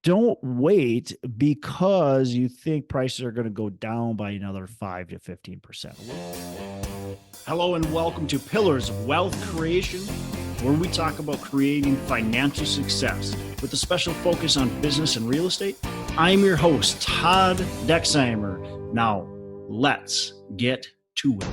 don't wait because you think prices are going to go down by another 5 to 15%. Hello and welcome to Pillars of Wealth Creation, where we talk about creating financial success with a special focus on business and real estate. I'm your host, Todd Dexheimer. Now, let's get to it.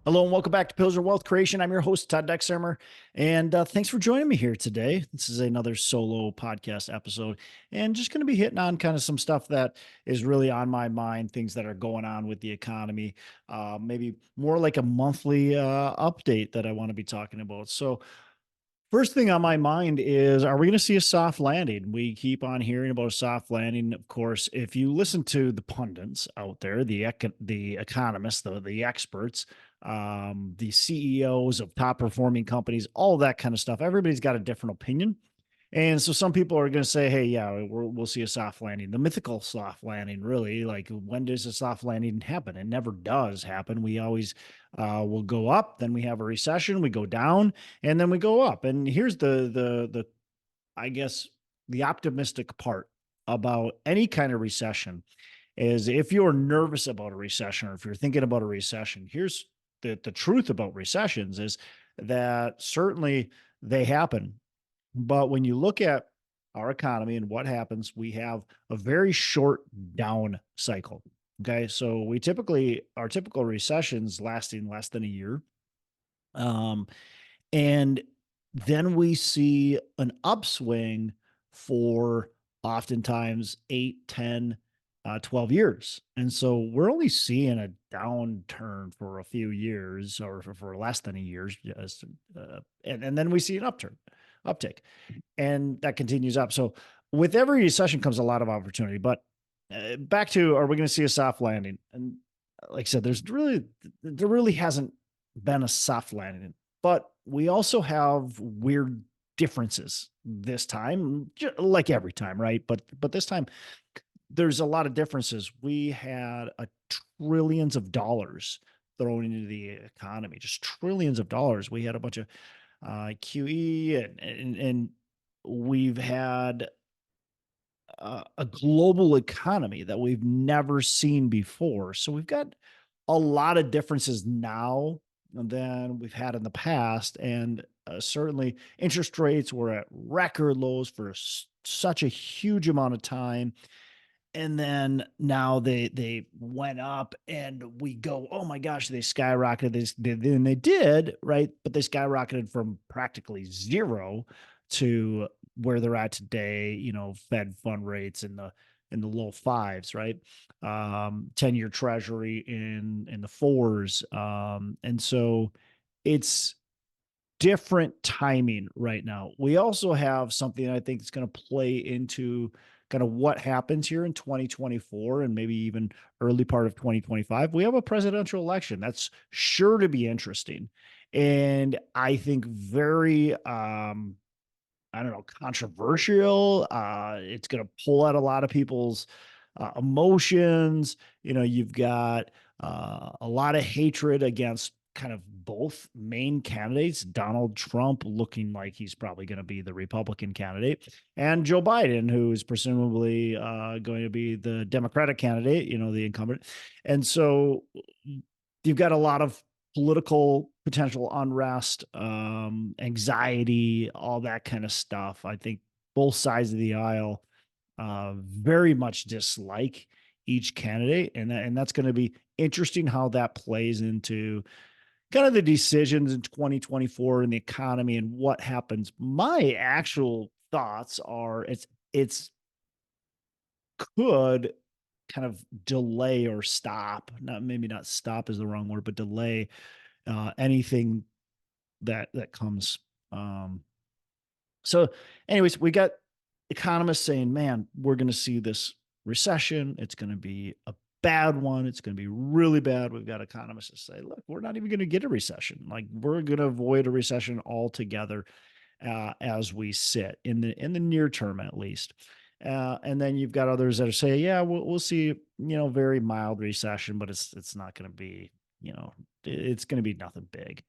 Hello and welcome back to Pillars of Wealth Creation. I'm your host, Todd Dexheimer, and thanks for joining me here today. This is another solo podcast episode, and just going to be hitting on kind of some stuff that is really on my mind, things that are going on with the economy, maybe more like a monthly update that I want to be talking about. So first thing on my mind is, are we going to see a soft landing? We keep on hearing about a soft landing. Of course, if you listen to the pundits out there, the economists, the experts, the CEOs of top performing companies, all that kind of stuff, everybody's got a different opinion. And so some people are going to say, hey, yeah, we'll see a soft landing, the mythical soft landing, really. Like, when does a soft landing happen? It never does happen. We always will go up, then we have a recession, we go down, and then we go up. And here's the I guess, the optimistic part about any kind of recession is, if you're nervous about a recession, or if you're thinking about a recession, here's the truth about recessions is that certainly they happen. But when you look at our economy and what happens, we have a very short down cycle. Okay. So our typical recessions lasting less than a year. Um, and then we see an upswing for oftentimes 8, 10, 12 years. And so we're only seeing a downturn for a few years, or for less than a year. And then we see an uptick, and that continues up. So with every recession comes a lot of opportunity. But back to, are we going to see a soft landing? And like I said, there really hasn't been a soft landing, but we also have weird differences this time, like every time, right? But this time there's a lot of differences. We had trillions of dollars thrown into the economy, just trillions of dollars. We had a bunch of QE, and we've had a global economy that we've never seen before. So we've got a lot of differences now than we've had in the past. And certainly interest rates were at record lows for such a huge amount of time. And then now they went up, and we go, oh my gosh, they skyrocketed. And they did, right? But they skyrocketed from practically zero to where they're at today. Fed fund rates in the low fives, right? 10-year treasury in the fours. And so it's different timing right now. We also have something I think is going to play into kind of what happens here in 2024, and maybe even early part of 2025. We have a presidential election that's sure to be interesting, and I think very I don't know, controversial. It's going to pull out a lot of people's emotions. You've got a lot of hatred against kind of both main candidates. Donald Trump looking like he's probably going to be the Republican candidate, and Joe Biden, who is presumably going to be the Democratic candidate, the incumbent. And so you've got a lot of political potential unrest, anxiety, all that kind of stuff. I think both sides of the aisle very much dislike each candidate, and that's going to be interesting how that plays into kind of the decisions in 2024 in the economy and what happens. My actual thoughts are, it's could kind of delay or stop, maybe not stop is the wrong word, but delay anything that comes. So anyways, we got economists saying, man, we're going to see this recession. It's going to be a bad one. It's going to be really bad. We've got economists that say, look, we're not even going to get a recession. Like, we're going to avoid a recession altogether as we sit in the near term, at least. And then you've got others that are saying, yeah, we'll see, very mild recession, but it's not going to be, it's going to be nothing big.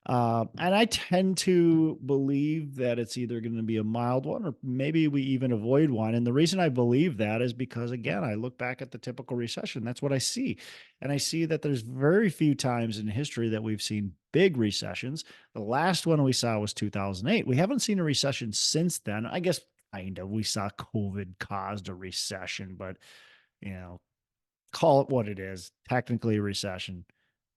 And I tend to believe that it's either going to be a mild one or maybe we even avoid one. And the reason I believe that is because, again, I look back at the typical recession. That's what I see. And I see that there's very few times in history that we've seen big recessions. The last one we saw was 2008. We haven't seen a recession since then. I guess kind of we saw COVID caused a recession, but, you know, call it what it is, technically a recession,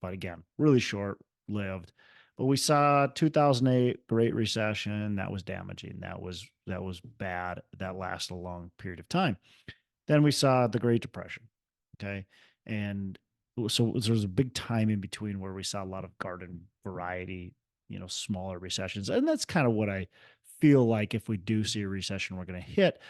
but again, really short lived. But we saw 2008 Great Recession that was damaging. That was bad. That lasted a long period of time. Then we saw the Great Depression. Okay. And so there was a big time in between where we saw a lot of garden variety, smaller recessions. And that's kind of what I feel like if we do see a recession, we're going to hit.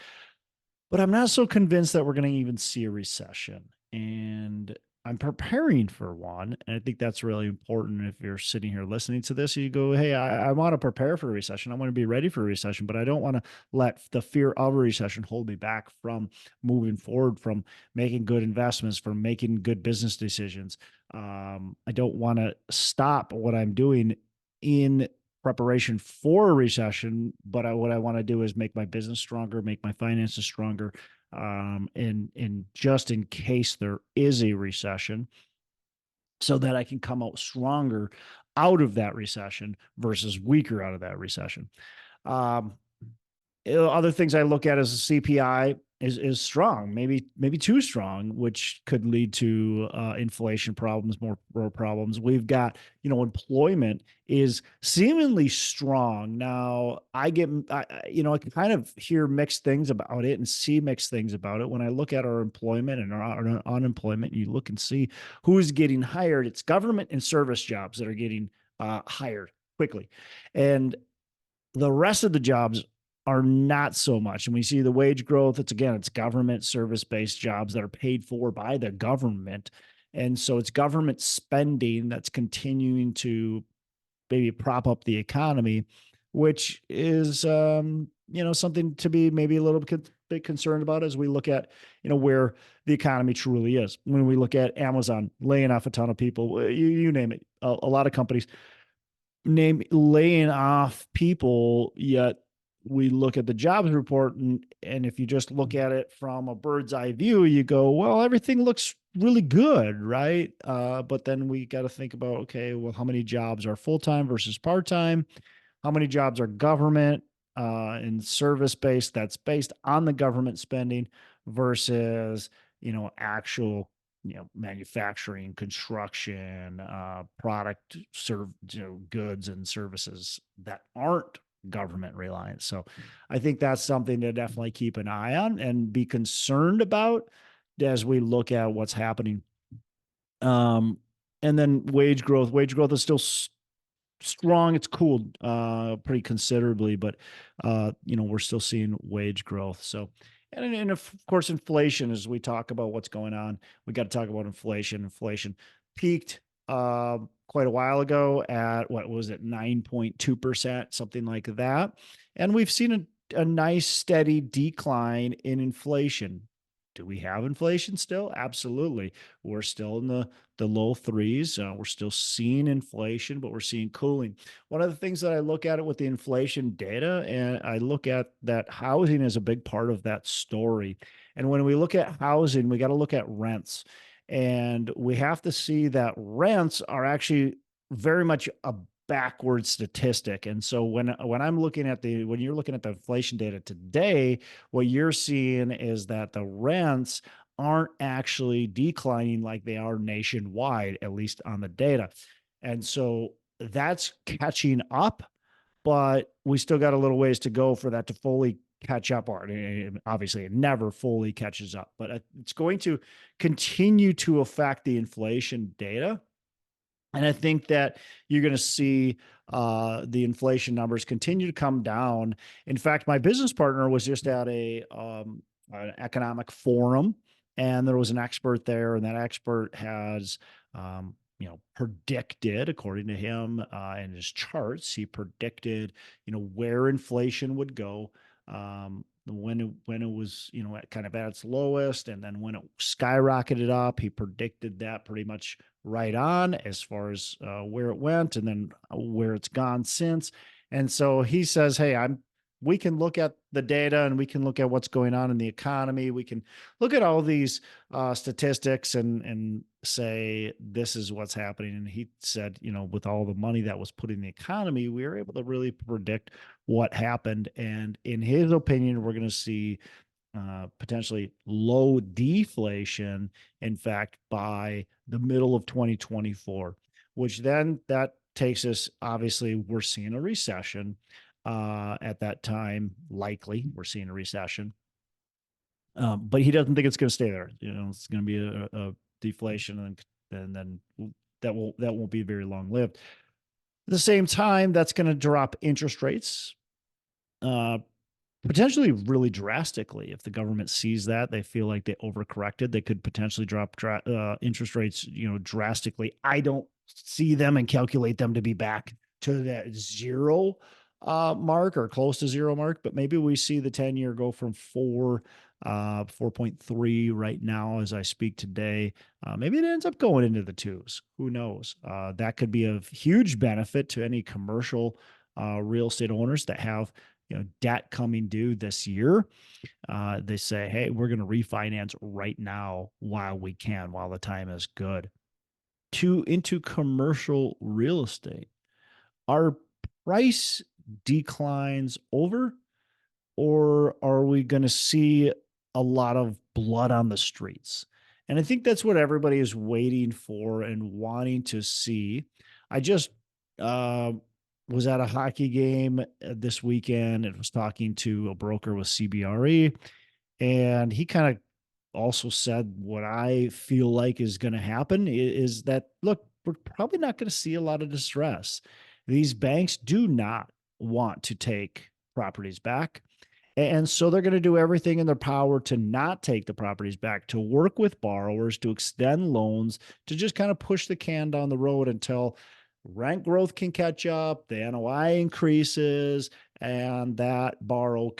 But I'm not so convinced that we're going to even see a recession. And I'm preparing for one. And I think that's really important. If you're sitting here listening to this, you go, hey, I want to prepare for a recession. I want to be ready for a recession, but I don't want to let the fear of a recession hold me back from moving forward, from making good investments, from making good business decisions. I don't want to stop what I'm doing in preparation for a recession, but what I want to do is make my business stronger, make my finances stronger, and just in case there is a recession, so that I can come out stronger out of that recession versus weaker out of that recession. Um, Other things I look at as a CPI is strong, maybe too strong, which could lead to inflation problems, more problems. We've got, employment is seemingly strong now. I kind of hear mixed things about it and see mixed things about it when I look at our employment and our unemployment. You look and see who's getting hired. It's government and service jobs that are getting hired quickly, and the rest of the jobs are not so much. And we see the wage growth. It's government service based jobs that are paid for by the government. And so it's government spending that's continuing to maybe prop up the economy, which is, something to be maybe a little bit concerned about as we look at, where the economy truly is. When we look at Amazon laying off a ton of people, you name it, a lot of companies name laying off people, yet we look at the jobs report, and if you just look at it from a bird's eye view, you go, well, everything looks really good, right? But then we got to think about, okay, well, how many jobs are full-time versus part-time? How many jobs are government and service based, that's based on the government spending versus, actual, manufacturing, construction, product, goods and services that aren't government reliant. So I think that's something to definitely keep an eye on and be concerned about as we look at what's happening. Um, and then wage growth is still strong. It's cooled pretty considerably, but we're still seeing wage growth. So, and of course, inflation. As we talk about what's going on, we got to talk about inflation. Inflation peaked quite a while ago at, what was it, 9.2%, something like that, and we've seen a nice steady decline in inflation. Do we have inflation still? Absolutely. We're still in the low threes. We're still seeing inflation, but we're seeing cooling. One of the things that I look at it with the inflation data, and I look at that housing is a big part of that story. And when we look at housing, we got to look at rents. And we have to see that rents are actually very much a backward statistic. And so when you're looking at the inflation data today, what you're seeing is that the rents aren't actually declining like they are nationwide, at least on the data. And so that's catching up, but we still got a little ways to go for that to fully catch up. Or obviously, it never fully catches up, but it's going to continue to affect the inflation data. And I think that you're going to see the inflation numbers continue to come down. In fact, my business partner was just at an economic forum, and there was an expert there, and that expert has, predicted, according to him and his charts, he predicted, where inflation would go when it was, at kind of at its lowest, and then when it skyrocketed up. He predicted that pretty much right on as far as where it went, and then where it's gone since. And so he says, "Hey, we can look at the data, and we can look at what's going on in the economy. We can look at all these statistics and say this is what's happening." And he said, with all the money that was put in the economy, we were able to really predict what happened. And in his opinion, we're going to see potentially low deflation, in fact, by the middle of 2024, which then that takes us, obviously, we're seeing a recession at that time. Likely, we're seeing a recession. But he doesn't think it's going to stay there. It's going to be a deflation, and then that won't be very long lived. At the same time, that's going to drop interest rates, uh, potentially really drastically. If the government sees that they feel like they overcorrected, they could potentially drop interest rates, drastically. I don't see them and calculate them to be back to that zero mark or close to zero mark, but maybe we see the 10-year go from 4.3 right now as I speak today. Maybe it ends up going into the twos. Who knows? That could be a huge benefit to any commercial real estate owners that have debt coming due this year. They say, "Hey, we're going to refinance right now while we can, while the time is good." Into commercial real estate, are price declines over, or are we going to see a lot of blood on the streets? And I think that's what everybody is waiting for and wanting to see. I just uh, was at a hockey game this weekend and was talking to a broker with CBRE, and he kind of also said what I feel like is going to happen is that, look, we're probably not going to see a lot of distress. These banks do not want to take properties back. And so they're going to do everything in their power to not take the properties back, to work with borrowers, to extend loans, to just kind of push the can down the road until rent growth can catch up, the NOI increases, and that borrower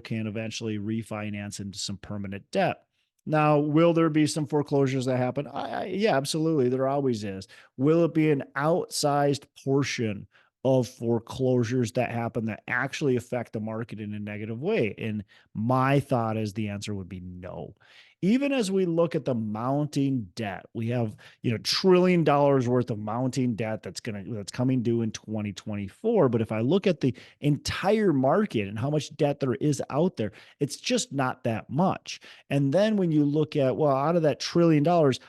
can eventually refinance into some permanent debt. Now, will there be some foreclosures that happen? Yeah, absolutely. There always is. Will it be an outsized portion of foreclosures that happen that actually affect the market in a negative way? And my thought is the answer would be no. Even as we look at the mounting debt, we have $1 trillion worth of mounting debt that's coming due in 2024. But if I look at the entire market and how much debt there is out there, it's just not that much. And then when you look at, well, out of that $1 trillion,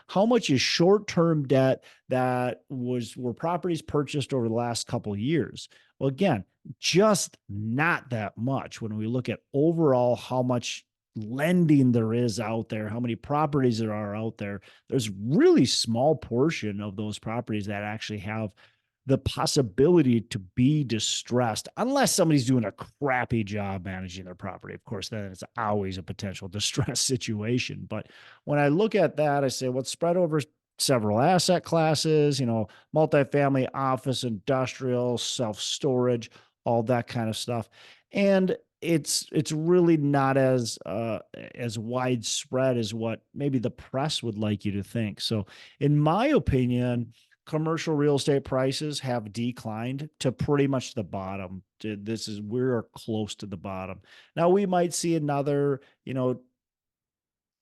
how much is short-term debt that were properties purchased over the last couple of years? Well, again, just not that much when we look at overall how much lending there is out there, how many properties there are out there. There's really small portion of those properties that actually have the possibility to be distressed, unless somebody's doing a crappy job managing their property. Of course, then it's always a potential distress situation. But when I look at that, I say, what's spread over several asset classes, multifamily, office, industrial, self-storage, all that kind of stuff. And it's really not as widespread as what maybe the press would like you to think. So in my opinion, commercial real estate prices have declined to pretty much the bottom. We're close to the bottom. Now we might see another,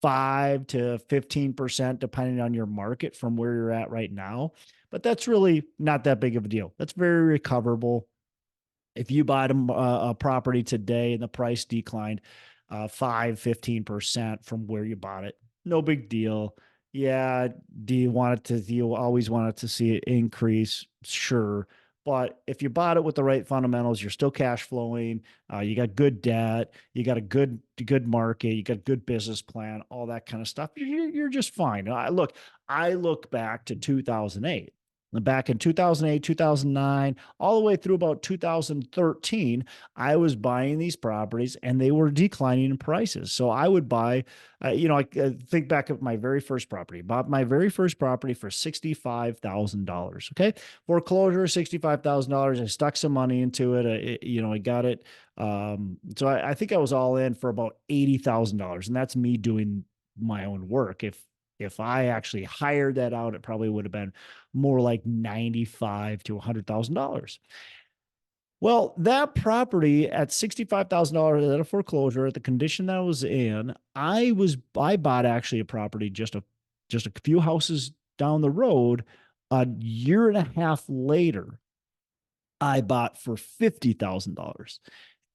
5 to 15%, depending on your market from where you're at right now. But that's really not that big of a deal. That's very recoverable. If you bought a property today and the price declined 15% from where you bought it, no big deal. Yeah. Do you always want it to see it increase? Sure. But if you bought it with the right fundamentals, you're still cash flowing. You got good debt. You got a good market. You got a good business plan. All that kind of stuff. You're just fine. I look back to 2008. back in 2008, 2009, all the way through about 2013, I was buying these properties and they were declining in prices. So I would buy, I think back of my very first property, bought my very first property for $65,000. Okay. Foreclosure, $65,000. I stuck some money into it. I got it. So I think I was all in for about $80,000. And that's me doing my own work. If I actually hired that out, it probably would have been more like 95 to $100,000. Well, that property at $65,000 at a foreclosure, at the condition that I was in, I bought actually a property just a few houses down the road. A year and a half later, I bought for $50,000.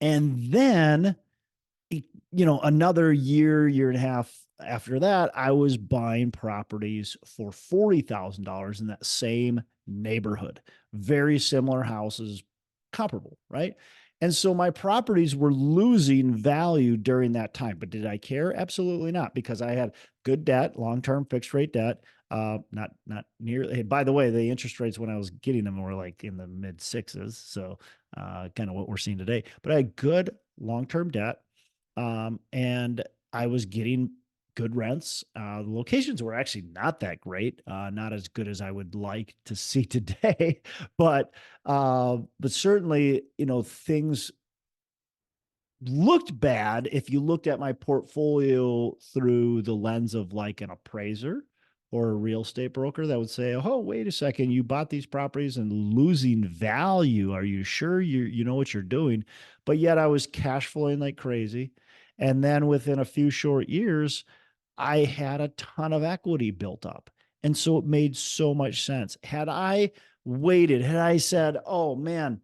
And then, another year and a half after that, I was buying properties for $40,000 in that same neighborhood. Very similar houses, comparable, right? And so my properties were losing value during that time. But did I care? Absolutely not, because I had good debt, long-term fixed rate debt. Not nearly. Hey, by the way, the interest rates when I was getting them were like in the mid sixes. So kind of what we're seeing today. But I had good long-term debt. And I was getting good rents. The locations were actually not that great, not as good as I would like to see today, but certainly, things looked bad if you looked at my portfolio through the lens of like an appraiser or a real estate broker that would say, "Oh, wait a second, you bought these properties and losing value. Are you sure you know what you're doing?" But yet I was cash flowing like crazy. And then within a few short years, I had a ton of equity built up. And so it made so much sense. Had I waited, had I said, "Oh man,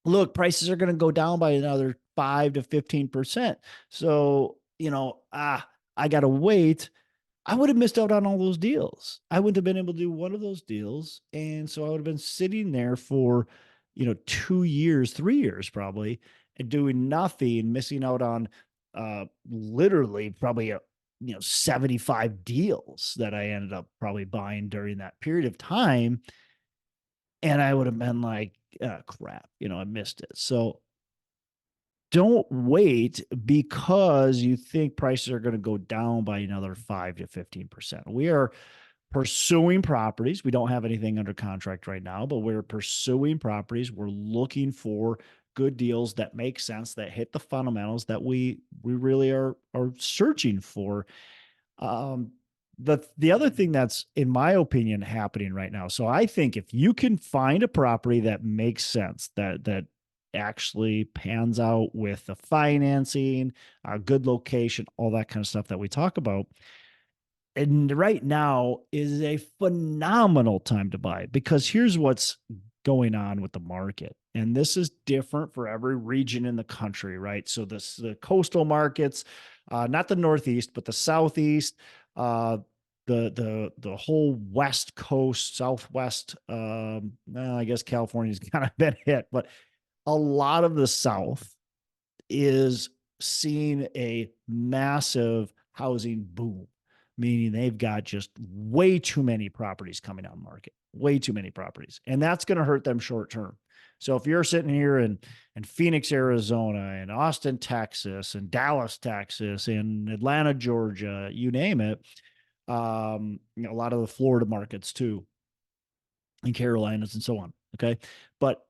look, prices are going to go down by another 5 to 15%. So, I got to wait." I would have missed out on all those deals. I wouldn't have been able to do one of those deals. And so I would have been sitting there for, 2 years, 3 years probably, and doing nothing, missing out on literally probably 75 deals that I ended up probably buying during that period of time. And I would have been like, crap, I missed it. So don't wait because you think prices are going to go down by another 5 to 15%. We are pursuing properties. We don't have anything under contract right now, but we're pursuing properties. We're looking for good deals that make sense, that hit the fundamentals that we really are searching for. Um, the other thing that's, in my opinion, happening right now. So I think if you can find a property that makes sense, that actually pans out with the financing, a good location, all that kind of stuff that we talk about, and right now is a phenomenal time to buy, because here's what's going on with the market. And this is different for every region in the country, right? So the coastal markets, not the Northeast, but the Southeast, the whole West Coast, Southwest. Well, I guess California's kind of been hit, but a lot of the South is seeing a massive housing boom, meaning they've got just way too many properties coming on the market, way too many properties. And that's going to hurt them short term. So if you're sitting here in Phoenix, Arizona, and Austin, Texas, and Dallas, Texas, and Atlanta, Georgia, you name it, a lot of the Florida markets too, and Carolinas and so on. Okay. But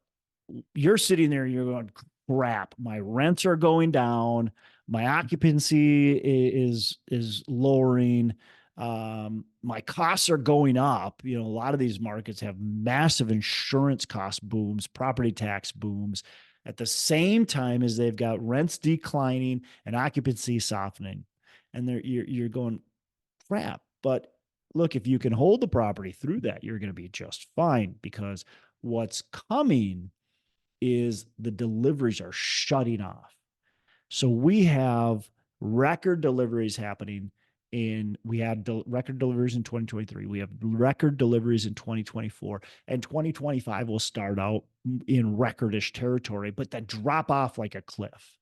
you're sitting there, you're going, crap, my rents are going down, my occupancy is lowering, my costs are going up. A lot of these markets have massive insurance cost booms, property tax booms, at the same time as they've got rents declining and occupancy softening. And you're going, crap. But look, if you can hold the property through that, you're going to be just fine, because what's coming is the deliveries are shutting off. So we have record deliveries happening we had record deliveries in 2023. We have record deliveries in 2024, and 2025 will start out in recordish territory, but then drop off like a cliff.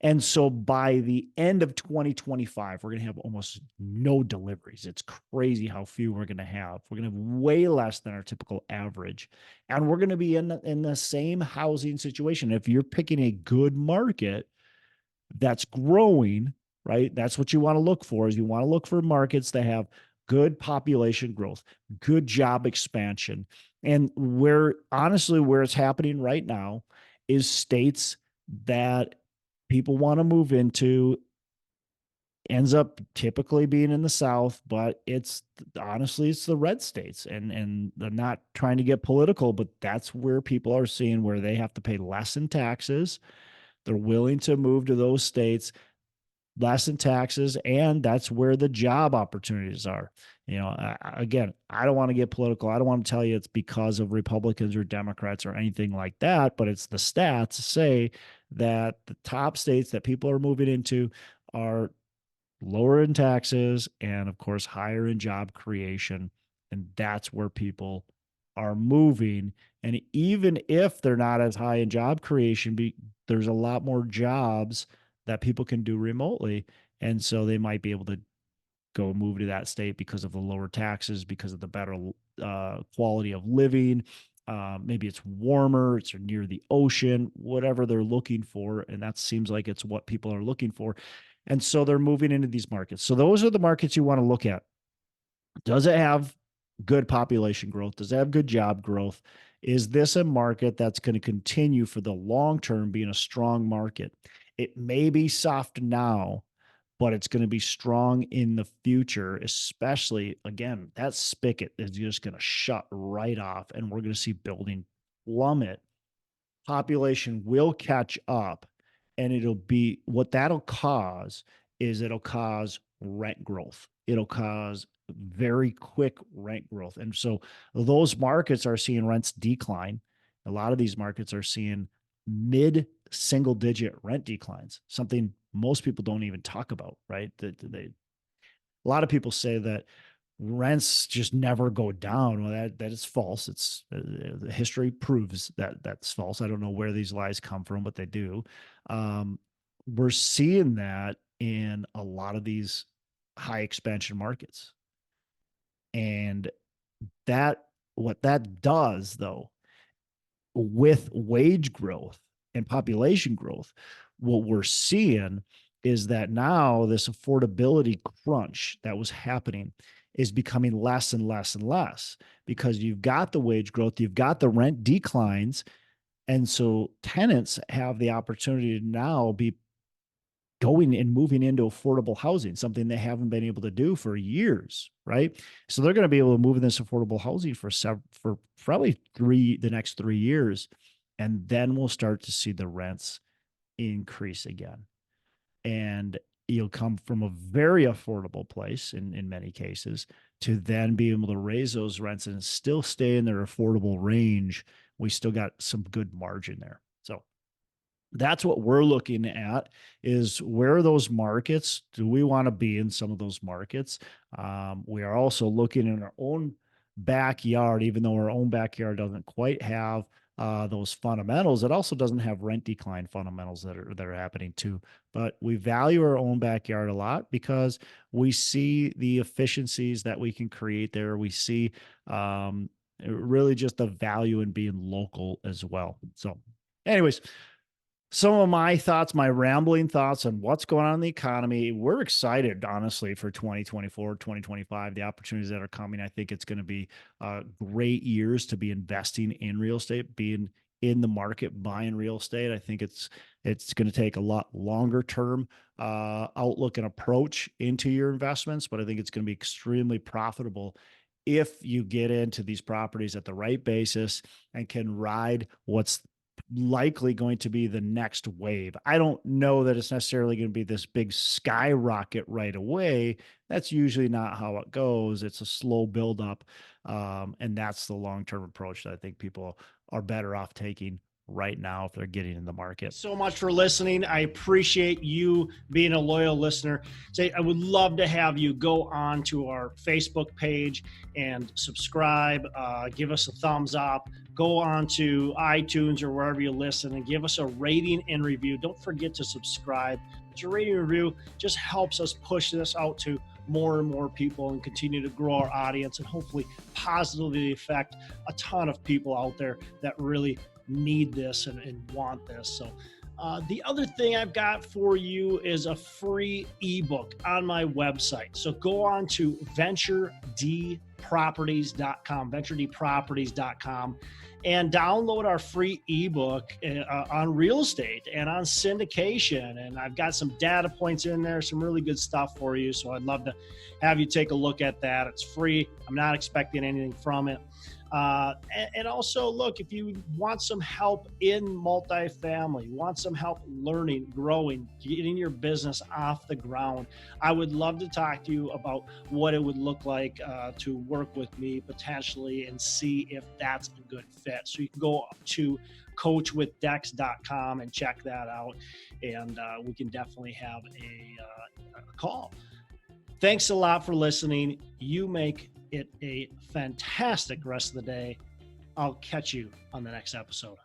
And so by the end of 2025, we're going to have almost no deliveries. It's crazy how few we're going to have. We're going to have way less than our typical average. And we're going to be in the same housing situation. If you're picking a good market that's growing, right? That's what you want to look for, is you want to look for markets that have good population growth, good job expansion. And where honestly, where it's happening right now is states that people want to move into, ends up typically being in the South, but it's honestly it's the red states. And they're not trying to get political, but that's where people are seeing where they have to pay less in taxes. They're willing to move to those states, less in taxes, and that's where the job opportunities are. Again, I don't want to get political. I don't want to tell you it's because of Republicans or Democrats or anything like that, but it's the stats say that the top states that people are moving into are lower in taxes and, of course, higher in job creation. And that's where people are moving. And even if they're not as high in job creation, there's a lot more jobs that people can do remotely. And so they might be able to go move to that state because of the lower taxes, because of the better quality of living. Maybe it's warmer, it's near the ocean, whatever they're looking for. And that seems like it's what people are looking for. And so they're moving into these markets. So those are the markets you want to look at. Does it have good population growth? Does it have good job growth? Is this a market that's going to continue for the long term being a strong market? It may be soft now, but it's going to be strong in the future, especially again, that spigot is just going to shut right off and we're going to see building plummet. Population will catch up, and it'll be what that'll cause is it'll cause rent growth. It'll cause very quick rent growth. And so those markets are seeing rents decline. A lot of these markets are seeing mid single digit rent declines, something most people don't even talk about, right? A lot of people say that rents just never go down. Well, that is false. It's the history proves that that's false. I don't know where these lies come from, but they do. We're seeing that in a lot of these high expansion markets, and that what that does though with wage growth and population growth, what we're seeing is that now this affordability crunch that was happening is becoming less and less and less because you've got the wage growth, you've got the rent declines. And so tenants have the opportunity to now be going and moving into affordable housing, something they haven't been able to do for years, right? So they're going to be able to move in this affordable housing for probably the next 3 years, and then we'll start to see the rents increase again, and you'll come from a very affordable place in many cases to then be able to raise those rents and still stay in their affordable range. We still got some good margin there. So that's what we're looking at, is where are those markets? Do we want to be in some of those markets? We are also looking in our own backyard, even though our own backyard doesn't quite have those fundamentals. It also doesn't have rent decline fundamentals that are happening too. But we value our own backyard a lot because we see the efficiencies that we can create there. We see really just the value in being local as well. So, anyways, some of my thoughts, my rambling thoughts on what's going on in the economy. We're excited, honestly, for 2024, 2025, the opportunities that are coming. I think it's going to be great years to be investing in real estate, being in the market, buying real estate. I think it's going to take a lot longer term outlook and approach into your investments, but I think it's going to be extremely profitable if you get into these properties at the right basis and can ride what's likely going to be the next wave. I don't know that it's necessarily going to be this big skyrocket right away. That's usually not how it goes. It's a slow buildup. And that's the long-term approach that I think people are better off taking right now if they're getting in the market. So much for listening. I appreciate you being a loyal listener. I would love to have you go on to our Facebook page and subscribe, give us a thumbs up, go on to iTunes or wherever you listen and give us a rating and review. Don't forget to subscribe. Your rating and review just helps us push this out to more and more people and continue to grow our audience and hopefully positively affect a ton of people out there that really need this and want this. So the other thing I've got for you is a free ebook on my website. So go on to venturedproperties.com, and download our free ebook on real estate and on syndication. And I've got some data points in there, some really good stuff for you. So I'd love to have you take a look at that. It's free. I'm not expecting anything from it. And also, look, if you want some help in multifamily, want some help learning, growing, getting your business off the ground, I would love to talk to you about what it would look like to work with me potentially and see if that's a good fit. So you can go to coachwithdex.com and check that out, and we can definitely have a call. Thanks a lot for listening. You make it a fantastic rest of the day. I'll catch you on the next episode.